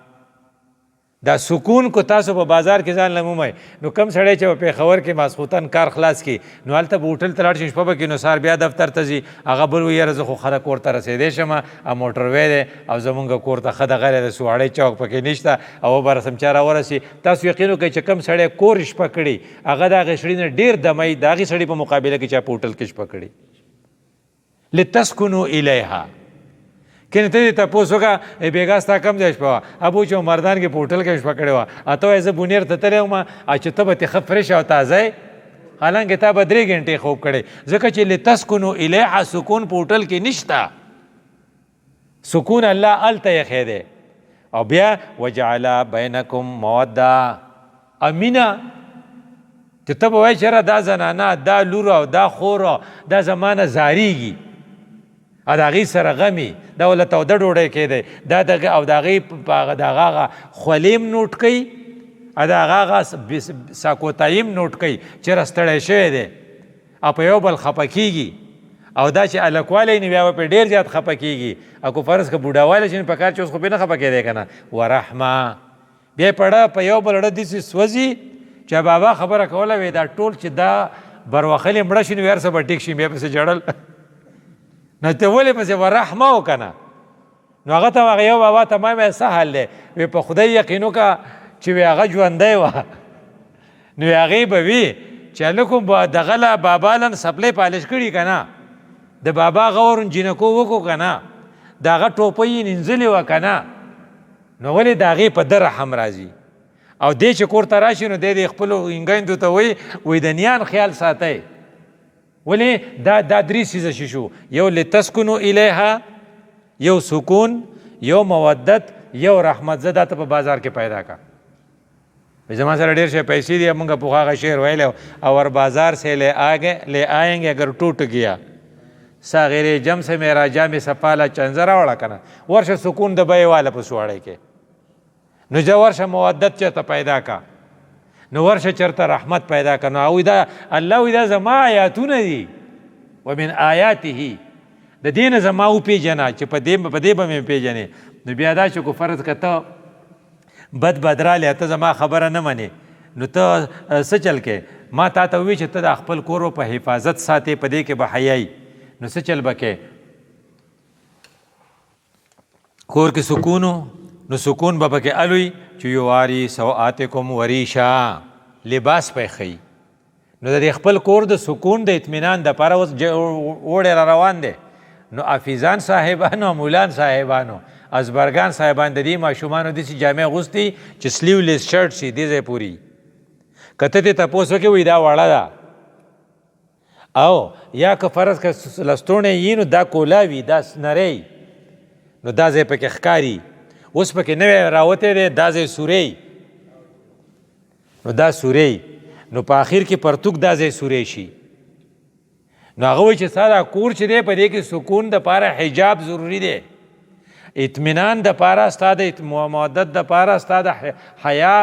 دا سکون کو تاسو په بازار کې ځان لمومئ نو کم سړی چې په پېښور کې ماسخوتن کار خلاص کړي نو هلته به هوټل ته لاړ شي شپه به کې نو سهار بیا دفتر ته ځي هغه بل وایي یاره زه خو ښه کور ته رسېدی شم او موټروی دی او زمونږ کور ته ښه دغه دی د سواړی چوک پکې نشته او به رسم چا راورسي تاسو یقین وکړئ چې کم سړی کور شپه کړي هغه د هغې سړي نه ډېر دمی د هغې سړي په مقابله کې چا په هوټل کې شپه کړي لتسکنو الیها کنه ته دې تپوس وکړه بېګا ستا کم ځای شپه وه ابو چې مردان کې په هوټل کې شپه کړې وه اته وایي زه بونیر ته تللی وم او چې ته به تې ښه فرش او تازه یې حالانکې تا به 3 غنټې خوب کړی ځکه چې لتسکنو الیها سکون په هوټل کې نشته سکون الله هلته یې دی او بیا وجعل بینکم موده امینه چې ته به وایي چېره دا زنانه دا لور او دا خور دا زمانه زاریږي او د هغې سره غمي دا وله توده ډوډۍ کېدی دا دغه او د هغې د هغه خولې م نوټ کوي او د هغه ساکوتایي م نوټ کوي چېرې ستړی شوی دی او په یو بل خفه کېږي او دا چې هلکوالی نه بیا به پرې ډېر زیات خفه کېږي او که فرض که بوډاوالی شي نو په کار چې اوس خو پرې نه خفه کېدی که نه ورحمه بیا یې په په یو بل اړه داسې سوځي چې بابا خبره کوله وی دا ټول چې دا بروخلې مړه شي نو هر څه به ټیک شي بیا پسې جړل نو ته ولې پسې ورحمه وکړه نه نو هغه ته هغه یو بابا ته ما ویل څه حال دی وی په خدای یقین وکړه چې وی هغه ژوندی وه نو هغې به وي چې هلکو دغه له بابا لن سپلی پالش کړي که نه د بابا غور جینکو وکړو که نه د هغه ټوپۍ یې نینځلې وه که نه نو ولې د هغې په ده رحم راځي او دی چې کور ته راشي نو دی د خپلو انګیندو ته وایي د نیان خیال ساتئ ولې دا 3 څیزه شي شو یو لتسکنو الیها یو سکون یو مودت یو رحمت زه دا ته په بازار کې پیدا کا زما سره ډېر شی پیسې دي موږ پخوا هغه شعر ویلی اور بازار سے لے آئیں گے اگر ٹوٹ گیا ساغیر جم سے میرا جام سپاله چنځ راوړه که نه ورشه سکون د بیې واله په سوړی کې نو جا ورشه مودت چېرته پیدا کا نو ورشه چېرته رحمت پیدا کا نو هغوی دا الله وایي دا زما آیاتونه دي ومن آیاته د دې نه زما وپېژنه چې په دې به مې پېژنې نو بیا دا چې کو فرض که ته بد رالی ته زما خبره نه منې نو ته څه چل کې ما تا ته ووایي چې ته د خپل کور په حفاظت ساتې په دې کې به حیایي نو څه چل به کې کور کې سکون نو سکون به پکې الوي چې یواري سوآتکم وریشا لباس پې ښیي نو د خپل کور د سکون د اطمینان دپاره اوس اوړی را روان دی نو حافظان صاحبانو مولان صاحبانو ازبرګان صاحبان د دې ماشومانو داسې جامې اغوستي چې سلیولیس شرټ شي دې ځای پورې که ته ترې تپوس وکړې وایي دا وړه ده او یا که فرض که لستوڼی یي نو دا کولا وي دا نری نو دا ځای پکې ښکاري اوس پکې نوی راوتی دی دا ځای سوری نو دا سوری نو په آخر کې پرتوک دا ځای سوری شي نو هغه وایي چې ستا دا کور چې دی په دې کې سکون دپاره حجاب ضروري دی اطمینان دپاره ستا د مودت دپاره ستا د حیا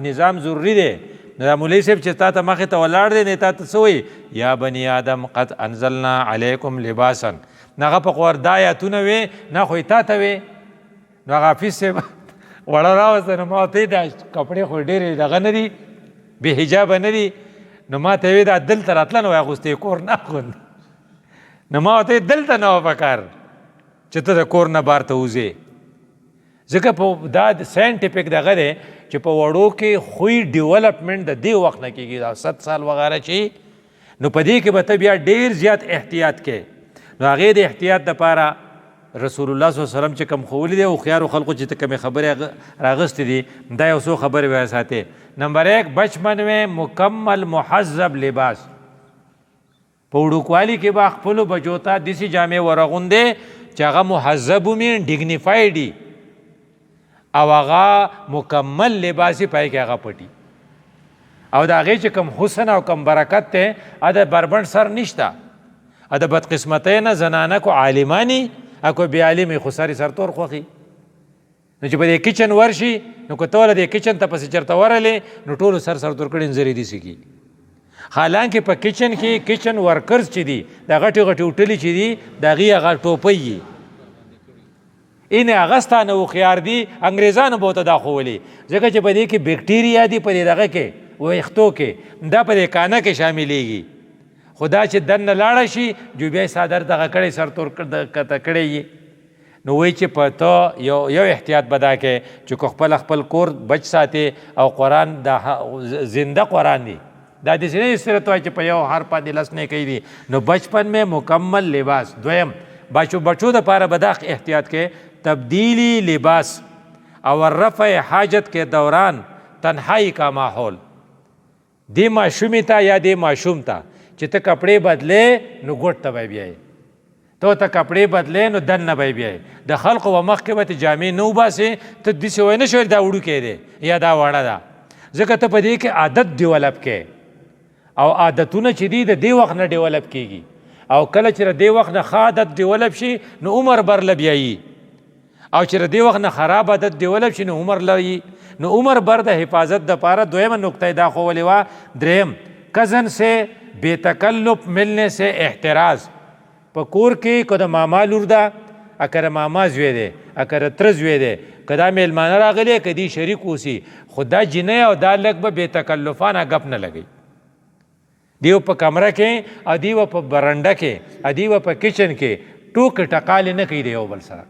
نظام ضروري دی نو دا مولوي صاحب چې تا ته مخې ته ولاړ دی نه تا ته څه وایي یا بني آدم قد انزلنا علیکم لباسا نو هغه په خور دا آیاتونه وې نه خو یې تا ته وې نو هغه حافظ صاحب وړه راوسته نو ما ورته دا کپړې خو ډېرې دغه نه دي بې حجابه نه دي نو ما ته وې دا دلته راتله نو اغوستې کور نه اغوند نو ما ورته دلته نه وه پکار چې ته د کور نه بار ته وځې ځکه په دا ساینټیفک دغه دی چې په وړو کې خوی ډیولپمنټ د دې وخت نه کېږي دا 100 سال وغیره چې نو په دې کې به ته بیا ډېر زیات احتیاط کې نو هغې د احتیاط دپاره رسول الله صلی الله علیه وسلم چې کوم ښوولي دی هوښیارو خلقو چې ته کومې خبرې راغستې دي دا یو څو خبرې به ساتې نمبر 1 بچپن میں مکمل محذب لباس په وړوکوالي کې به خپلو بچو ته داسې جامې ورغوندې چې هغه مهذب ومي ډیګنیفاید وي او هغه مکمل لباس یې پای کې هغه پټي او د هغې چې کوم حسن او کوم برکت دی هغه د بربنډ سر نشته هغه د بدقسمتۍ نه زنانه کو عالماني اکو بې عالمې خو سر یې سرتور خوښي نو چې په دې کچن ورشي نو که ته له دې کچن ته پسې چېرته ورلې نو ټولو سر سرتور کړي نظرې داسې کي حالانکه په کچن کې کچن ورکرز چې دي دا غټې غټې هوټلې چې دي د هغې هغه ټوپۍ یي این هغه ستا نه هوښیار دي انګریزانو به ورته دا ښوولي ځکه چې په دې کې بیکټیریا دي په دې دغه کې ویښتو کې دا په دې کانه کې شاملېږي خو دا چې دننه لاړه شي جو بیا یې صادر دغه کړی سرتور کته کړی یي نو وایي چې په ته یو احتیاط به دا کې چې که خپل کور بچ ساتې او قرآن دا زنده قرآن دی دا داسې نه صرت وایي چې په یو حرف باندې لس نیکۍ دي نو بچپن میں مکمل لباس دویم بچو دپاره به دا احتیاط کې تبدیلی لباس اور رفع حاجت کے دوران تنہائی کا ماحول دی معشومی تا یا دی معشوم تا چې ته کپړې بدلې نو ګوټ ته به بیایې ته کپړې بدلې نو دننه به بیایې د خلقو په مخ کې به ته جامې نه وباسې ته داسې وایې نه شوې دا وړوکی دی یا دا وړه ده ځکه ته په دې کې عادت ډیولپ کې او عادتونه چې دي د دې وخت نه ډیولپ کېږي او کله چې د دې وخت نه ښه عادت ډیولپ شي نو عمر برله بیایي او چې د دې وخت نه خراب عادت ډیولپ شي نو عمر لوي نو عمر بر د حفاظت دپاره دویمه نقطه دا ښوولې وه دریم کزن سے بے تکلف ملنے سے احتراز په کور کې که د ماما لور ده اکه د ماما زوی دی اکه د تره زوی دی که دا میلمانه راغلی که دی شریک اوسي خو دا جینۍ او دا لږ به بې تکلفانه ګپ نه لګوي دیو په کمره کې او دیو په برنډه کې او دیو په کچن کې ټوکې ټقالې نه کوي د یو بل سره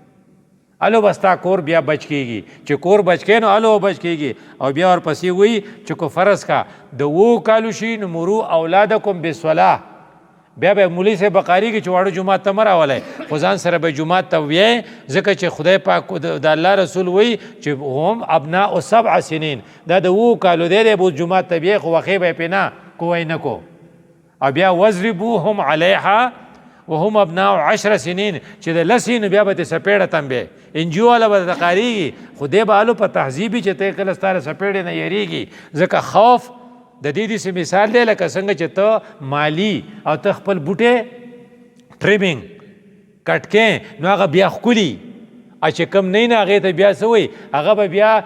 الو بستا کور بیا بچ کېږي چې کور بچ کې نو الو بچ کېږي او بیا ورپسې وایي چې کو فرض کا د 7 کالو شي نو مرو اولادکم بالصلاة بیا به مولوي صاحب بقاري کې چې واړه جومات ته مه راولئ خو ځان سره به جومات ته ویئ ځکه چې خدای پاک د الله رسول وایي چې هم ابناء 7 سنین دا د 7 کالو دی به جومات ته بیئ خو وښې به یې پې نه کوی نه کو او بیا وضربوهم علیها وهم ابناء 10 سنین چې د لسې نو بیا به ته سپېړه تنبې انجیو والا به درته قارېږي خو دی به الو په تهذیبي چې ته کله ستا له سپېړې نه یېرېږي ځکه خوف د دې داسې مثال دی لکه څنګه چې ته مالی او ته خپل بوټې ټریمینګ کټکې نو هغه بیا ښکلي، چې کم نه نه هغې ته بیا څه وایي، هغه به بیا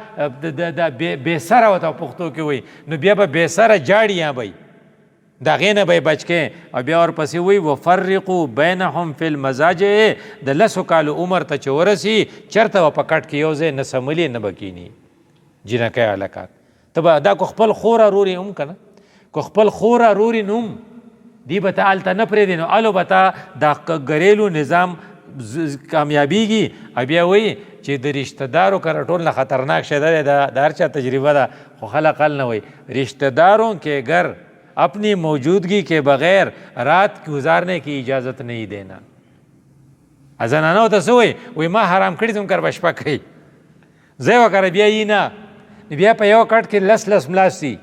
د بېسره ورته پښتو کې وایي، نو بیا به بېسره جاړي به د هغې نه به یې بچ کړې. او بیا ورپسې وایي وفرقو بینهم فی المضاجع، د 10 کالو عمر ته چې ورسي چېرته به په کټ کې یو ځای نه سملي نه به کیني. جینکۍ هلکان ته به دا کو خپل خور رورې هم که نه، کو خپل خور رورې نوم دی به ته هلته نه پرېږدي، نو هلو به ته دا ګریلو نظام کامیابیږي. او بیا وایي چې د رشته دارو کره ټول نه خطرناک شی دی، د هر چا تجربه ده، خو خلق هل نه وایي رشته داروں کے گھر اپنی موجودگی کے بغیر رات گزارنے کی اجازت نہیں دینا. زنانو ته څه وایي ما حرام کړي ته کر به شپه کوي، ځای وکړه بیا یي نه، بیا په یو کټ کې لس ملاستي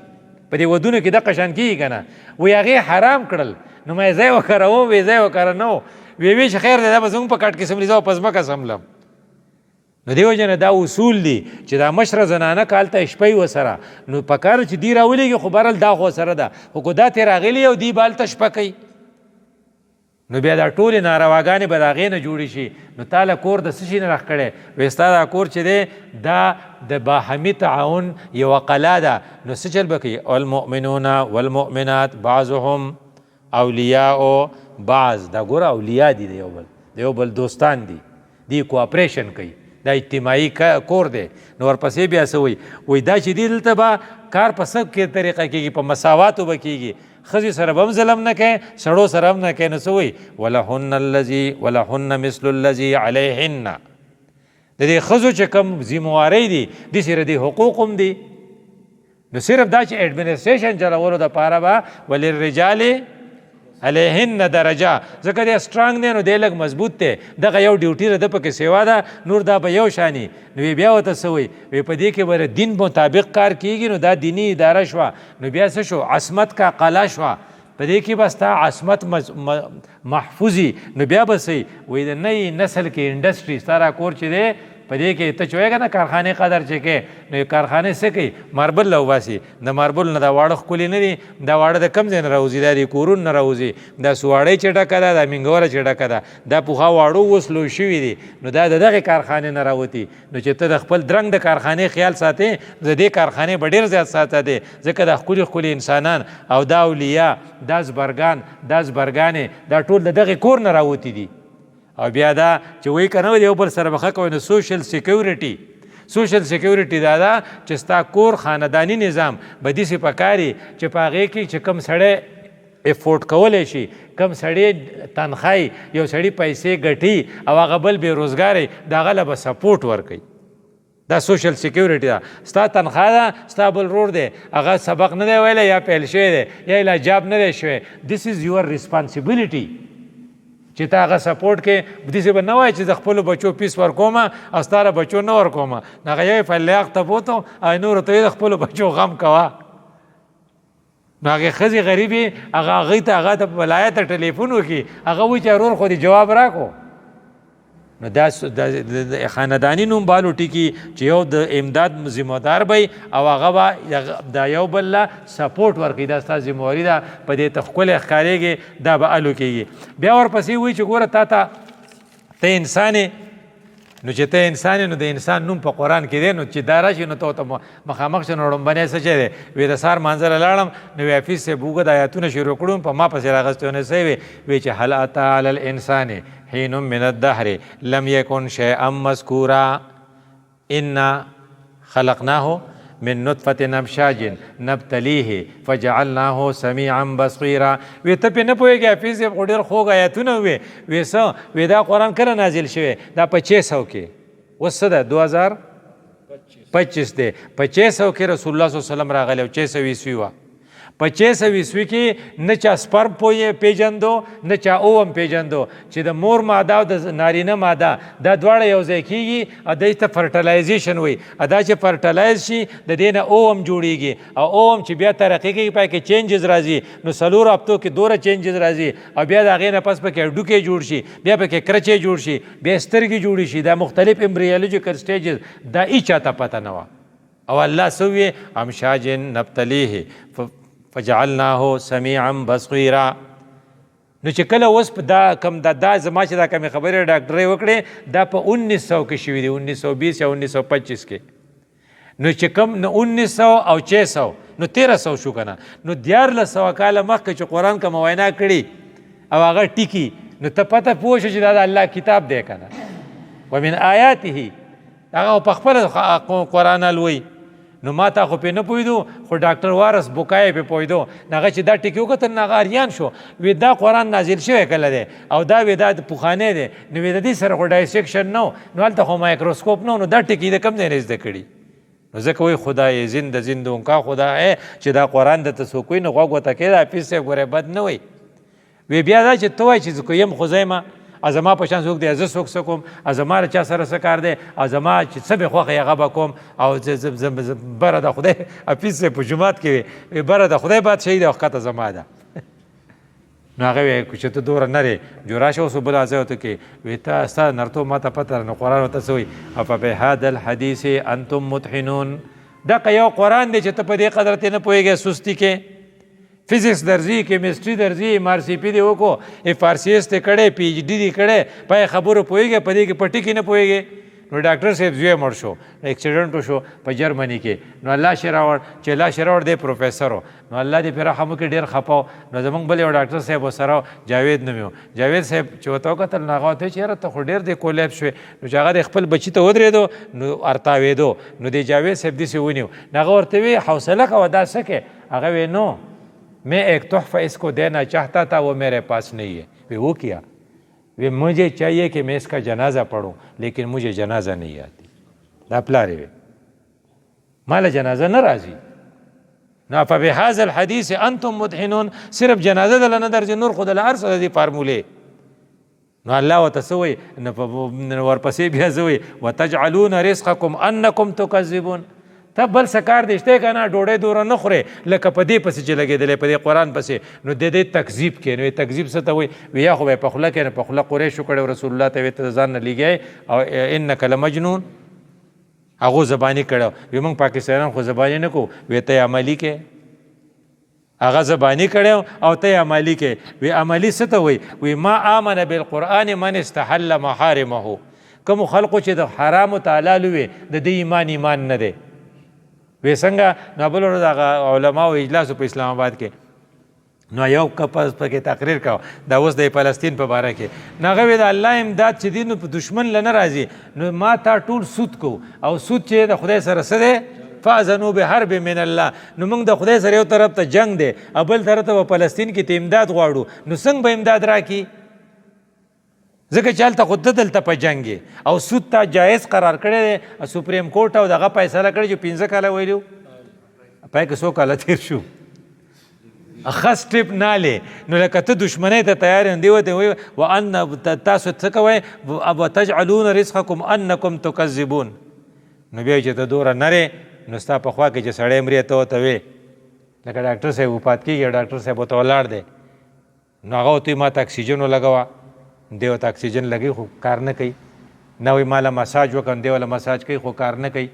په دې ودونو کې دقه شان کېږي که نه، وایي هغې حرام کړل، نو ما یې ځای وکړه وی ځای وکړه نه و، وی چې خیر دی دا به زموږ په کټ کې سملي، زه به په ځمکه سملم. نو دې وجه نه دا اصول دي چې دا مشره زنانه که هلته شپی ورسره، نو پکار چې دی راولېږي، خو برل دا خو ورسره ده، خو که دا ترې راغلي او دی به هلته شپه کوي، نو بیا دا ټولې نارواګانې به د هغې نه جوړې شي. نو تا له کور د څه شي نه راښ کړی، وایي ستا دا کور چې دی دا د باهمي تعاون یوه قلا ده، نو څه چل به کوي والمؤمنون والمؤمنات بعضهم اولیاء بعض. دا ګوره اولیاء دي د یو بل دوستان دي، دی کوآپریشن کوي، دا اجتماعي کور دی. نو ورپسې بیا څه وایي دا چې دی دلته به کار په څه کې طریقه کېږي، په مساواتو به کېږي، ښځې سره به هم ظلم نه کوي، سړو سره هم نه کوي. نو څه وایي ولهن مثل الذي علیهن، د دې ښځو چې کوم ذموارۍ دي دې سره دې حقوق هم دي. نو صرف دا چې ایډمنسټریشن چلولو دپاره به وللرجال علیهن درجه، ځکه دی سټرانګ دی نو دی لږ مضبوط دی، دغه یو ډیوټي ده د پکې سیوا ده، نور دا به یو شاني. نو بیا ورته څه وایي په دې کې به دین مطابق کار کېږي، نو دا دیني اداره شوه. نو بیا څه شو عصمت کا قلا شوه، په دې کې به ستا عصمت محفوظي. نو بیا به څه وایي د نوي نسل کې انډسټري ستا را کور چې دی په دې کې ته چې وایې که نه کارخانې قدر چې کوې، نو کارخانې څه کوي ماربل راوباسي، د ماربل نه دا واړه ښکلي نه دي، دا واړه د کوم ځای نه راوځي، دا د کورون نه راوځي، دا سواړۍ چې ډکه ده، دا مینګوره چې ډکه ده، دا پوخا واړو اوس لوی شوي دي، نو دا د دغې کارخانې نه راوتي. نو چې ته د خپل درنګ د کارخانې خیال ساتې، د دې کارخانې به ډېر زیات ساته دی، ځکه دا ښکلي ښکلي انسانان او دا اولیاء دا زبرګان دا زبرګانې دا ټول د دغې کور نه راوتي دي. او بیا دا چې وایي که نه یو بل سره به ښه کوئ، نو سوشل سیکیورټي دا ده چې ستا کور خانداني نظام به داسې پکاري چې په هغې کې چې کوم سړی افورډ کولی شي، کوم سړی تنخواهی یو سړي پیسې ګټي او هغه بل بېروزګاری د هغه له به سپورټ ورکوي. دا سوشل سیکیورټي ده. ستا تنخواه ده، ستا بل رور دی هغه سبق نه دی ویلی یا پیل شوی دی یا لا جاب نه دی شوی، دس از یور ریسپانسیبلیټي چې تا هغه سپورټ کې. داسې به نه وایي چې زه خپلو بچو فیس ورکوم او ستا له بچو نه ورکوم، نو هغه یو فلیاق ته بوتو او نورو ته یې د خپلو بچو غم کوه. نو هغې ښځې غریبې هغې ته هغه د ولایته ټلیفون وکړي، هغه وایي چې ورور خو دې جواب راکړو. نو دا خانداني نوم بالو ټیکي چې یو د امداد ذمهدار به او هغه به دا یو بل له سپورټ ورکوي، دا ستا ذمهواري ده، په دې ته ښکلی ښکارېږي، دا به الو کېږي. بیا ورپسې وایي چې ګوره ته انسان یې، نو چې ته انسان یې نو د انسان نوم په قرآن کې دی، نو چې دا راشي نو ته مخامخ شې، نو ړومبنی څه شی دی؟ وایي د سهار مانځه له لاړم، نو وایي حفیظ صاحب اوږد آیاتونه شروع کړو په ما پسې راغستې ونه څه وایي چې هل اتی علی الانسان حین من الدهر لم یکن شیئا مذکورا انا خلقناه من نطفة امشاج نبتلیه فجعلناه سمیعا بصیرا. وی ته پې نه پوهېږې حفیظ صاحب خو ډېر خوږ آیتونه وې، وی څه وی دا قرآن کله نازل شوی؟ دا په 600 کې، اوس څه ده 2025 دی، په 600 کې رسول الله صلی الله علیه وسلم راغلی او 600 عیسوي وه. په 600 عیسوي کې نه چا سپرم پیژندو نه چا اوم پیژندو چې د مور ماده او د نارینه ماده دا دواړه یو ځای کېږي او دې ته فرټلایزیشن وایي. دا چې فرټلایز شي د دې نه اوم جوړېږي او اوم چې بیا ترقي کوي پای کې چینجز راځي، نو 4 هفتو کې دوره چینجز راځي او بیا د هغې نه پس پکې هډوکی جوړ شي، بیا پکې کرچې جوړ شي، بیا سترګې جوړې شي، دا مختلف امبریالوجیکل سټیجز دا هېچا ته پته نه وه. او الله څه وویې امشاج نبتلیه فجعلناه سمیعا بصیرا. نو چې کله اوس په دا کم دا زما چې دا کمې خبرې ډاکټرۍ وکړې دا په 1900 کې شوي دي 1920 یا 1925 کې نو چې کم نو 1900 او 600 نو 1300 شو که نه نو 1400 کاله مخکې چې قرآن که معاینه کړي او هغه ټیکي نو ته پته پوه شو چې دا د الله کتاب دی که نه ومن آیاته هغه په خپله قرآن الوی نو ما تا خو پې نه پوهېدو خو ډاکټر وارس بوکای پې پوهېدو هغه چې دا ټکي وکتل نه هغه اریان شو وی دا قرآن نازل شوی کله دی او دا وی دا پخوانی دی نو وی د دې سره خو ډایسیکشن نه و نو هلته خو مایکروسکوپ نه و نو دا ټکي د کوم ځای نه زده کړي نو ځکه وایي خدای زندون کا خدا چې دا قرآن درته څوک وایي نو غوږ ورته کښېږده حافظ صاحب ګورې بد نه وایي وی بیا دا چې ته وایي چې زه یم خو ځای ما زما په شان څوک دی زه څوک څه کوم زما له چا سره څه کار دی زما چې څه مې خوښه هغه به کوم او بره د خدای حافظ صاحب په جومات کې وي بره د خدای بادشاهي ده او ښکته زما ده نو هغه وی چې ته دومره نرې جو راشه اوس بله ځای ورته کې وی ته ستا نرتوب ما ته پته نو قرآن ورته څه وایي افبهذا الحدیث انتم مدحنون دغه یو قرآن دی چې ته په دې قدر ته نه پوهېږې سستي کې فزیکس درځي کیمسټري درځي MRCP دی وکړو FRCS ته کړی PhD دی کړی په خبرو پوهېږې په دې کې په ټکي نه پوهېږې نو ډاکټر صاحب زوی مړ شو اکسیډنټ وشو په جرمني کې نو الله شي راوړ چې الله شي راوړ دی پروفیسر و نو الله دې پرې رحم وکړي ډېر خفه و نو زموږ بل یو ډاکټر صاحب ورسره جاوید نوم و جاوید صاحب چې ورته وکتل نو هغه ورته ویل چې یاره ته خو ډېر دی کولیب شوې نو چې هغه د خپل بچي ته ودرېدو نو ارتاوېدو نو د جاوید صاحب داسې ونیو نو هغه ورته وی حوصله کوه دا څه کې هغه وی نو میں ایک تحفہ اس کو دینا چاہتا تھا وہ میرے پاس نہیں ہے وہ کیا وہ مجھے چاہیے کہ میں اس کا جنازہ پڑھوں لیکن مجھے جنازہ نہیں آتی دا پلارې وی ماله جنازه نه راځي نو فبهذا الحديث انتم مدحنون صرف جنازه دله نه درځي نور خو دله هر څه دي فارمولې نو الله ورته څه وایي ورپسې بیا څه وایي وتجعلون رزقکم انکم تکذبون ته بل څه کار دی شته که نه ډوډۍ دوره نه خورې لکه په دې پسې چې لګېدلی په دې قرآن پسې نو د دې تکذیب کې نو تکذیب څه ته وایي وی یا خو به یې په خوله کې نه په خوله قریشو کړی رسول الله ته وی ته ځان نه لګیایې او انک لمجنون هغو زباني کړی وی موږ پاکستانیان خو زباني نه کوو وی ته یې عملي کې هغه زباني کړی او ته یې عملي کې وی عملي څه ته وایي وی ما آمن بالقرآن من استحل محارمه کومو خلقو چې د حرامو تعالی وي د دې ایمان نه دی وی څنګه نو بل ورځ هغه علماو اجلاسو په اسلام آباد کې نو یو کپس پکې تقریر کوه دا اوس د فلسطین په باره کې نو هغه وی د الله امداد چې دی نو په دشمن له نه راځي نو ما تا ټول سود کو او سود چې د خدای سره څه دی فاذنوا بحرب من الله نو موږ د خدای سره یو طرف ته جنگ دی او بل طرف ته په فلسطین کې ته امداد غواړو نو څنګه به امداد راکړي ځکه چې هلته خو ته دلته په جنګ یې او سود تا جایز قرار کړی دی سپریم کورټ او دغه فیصله کړې چې 15 کاله ویلي وو پای کې 100 کاله تېر شو ښه سټیپ نالې نو لکه ته دشمنۍ ته تیار یم دی ورته وایي وان تاسو څه کوئ وتجعلون رزقکم انکم تکذبون نو بیا چې ته دومره نرې نو ستا په خوا کې چې سړی مرې ته ورته وې لکه ډاکټر صاحب وفات کېږي ډاکټر صاحب ورته ولاړ دی نو هغه ورته ما ته اکسیجن ولګوه دی ورته اکسیجن لګوي خو کار نه کوي نه وایي ما له مساج وکړم دی وله مساج کوي خو کار نه کوي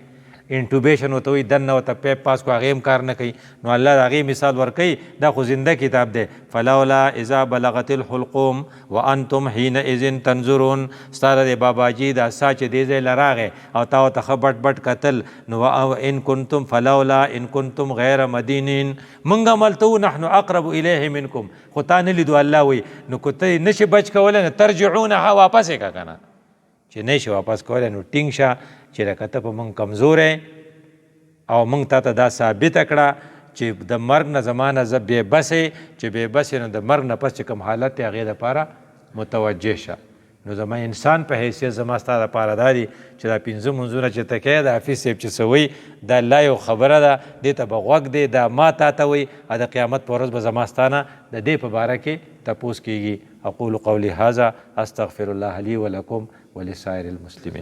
انټوبیشن ورته وایي دننه ورته پیپ پاس کو هغې هم کار نه کوي نو الله د هغې مثال ورکوي دا خو زنده کتاب دی فلولا اذا بلغت الحلقوم وانتم حینئذ تنظرون ستا د باباجي دا سا چې دې ځای له راغې او تا ورته ښه بټ بټ کتل نو ان کنتم فلولا ان کنتم غیر مدینین موږ هملته وو نحنو اقرب الیه منکم خو تا نه لیدو الله وایي نو که ته نشي بچ کولی نه ترجعونها واپس یې که که نه چې نه شي واپس کولی نو ټینګ شه چې لکه ته په موږ کمزوری او موږ تا ته دا ثابته کړه چې د مرګ نه زما نه زه بې بسې چې بې بسې نو د مرګ نه پس چې کوم حالت دی هغې دپاره متوجه شه نو زما انسان په حیثیت زما ستا دپاره دا دي چې دا 5 منځونه چې ته کوې د حافظ صاحب چې څه وایي دا الله یو خبره ده دې ته به غوږ دی دا ما تا ته وایي او د قیامت په ورځ به زما ستا نه د دې په باره کې تپوس کېږي اقول قولي هذا استغفر الله لي ولکم ولسائر المسلمین